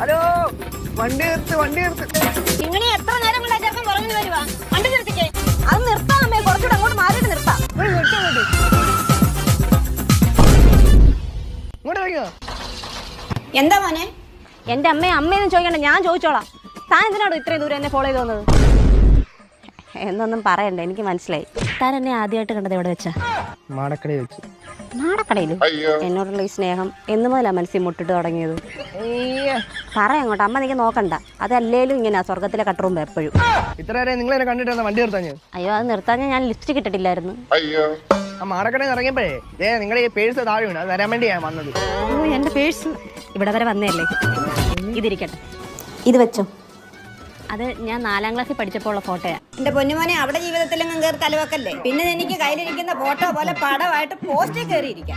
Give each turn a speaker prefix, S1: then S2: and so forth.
S1: Hello, വണ്ടി നിർത്ത്.
S2: ഇങ്ങനെ എത്ര നേരം കൊണ്ട് ചെറുക്കൻ പുറകിന് വരുവാ? വണ്ടി നിർത്തിക്കേ. അത് നിർത്താം അമ്മേ, കുറച്ചുകൂടെ അങ്ങോട്ട് മാറിയിട്ട് നിർത്താം. എന്താ മോനെ? എന്റെ അമ്മയെന്ന് ചോദിക്കണ്ട, ഞാൻ ചോദിച്ചോളാം. താൻ എന്തിനാണോ ഇത്രയും ദൂരം എന്നെ ഫോളോ ചെയ്ത് വന്നത്? എന്നൊന്നും പറയണ്ട, എനിക്ക് മനസ്സിലായി. താൻ എന്നെ ആദ്യമായിട്ട് കണ്ടത് എവിടെ വെച്ചാ?
S1: മാടക്കടയിൽ വെച്ച്.
S2: മാടക്കടയിൽ? എന്നോടുള്ള ഈ സ്നേഹം എന്ന് മുതലാ മനസ്സിൽ മുട്ടിട്ട് തുടങ്ങിയത്? പറയാം അങ്ങോട്ട്, അമ്മ നീക്ക് നോക്കണ്ട. അതല്ലേലും ഇങ്ങനെ സ്വർഗത്തിലെ കട്ടറുമ്പോ എപ്പോഴും.
S1: ഇത്ര നിങ്ങൾ എന്നെ കണ്ടിട്ട് വണ്ടി നിർത്താൻ?
S2: അയ്യോ, അത് നിർത്താൻ ഞാൻ ലിപ്സ്റ്റിക് ഇട്ടിട്ടില്ലായിരുന്നു.
S1: ആ മാടക്കടയിൽ ഇറങ്ങിയപ്പോഴേ നിങ്ങളുടെ ഈ പേഴ്സ് താഴെ വീണ്, അത് തരാൻ വേണ്ടി ഞാൻ വന്നത്.
S2: ഓ, എന്റെ പേഴ്സ് ഇവിടെ വരെ വന്നേല്ലേ. ഇതിരിക്കട്ടെ, ഇത് വെച്ചോ. അത് ഞാൻ 4ാം ക്ലാസ്സിൽ പഠിച്ചപ്പോൾ ഉള്ള ഫോട്ടോയാ. എന്റെ പൊന്നുമോനെ, അവിടെ ജീവിതത്തിലെങ്ങും കയറി തലവെക്കല്ലേ. പിന്നെ എനിക്ക് കയ്യിലിരിക്കുന്ന ഫോട്ടോ പോലെ പടമായിട്ട് പോസ്റ്റിൽ കയറിയിരിക്കാം.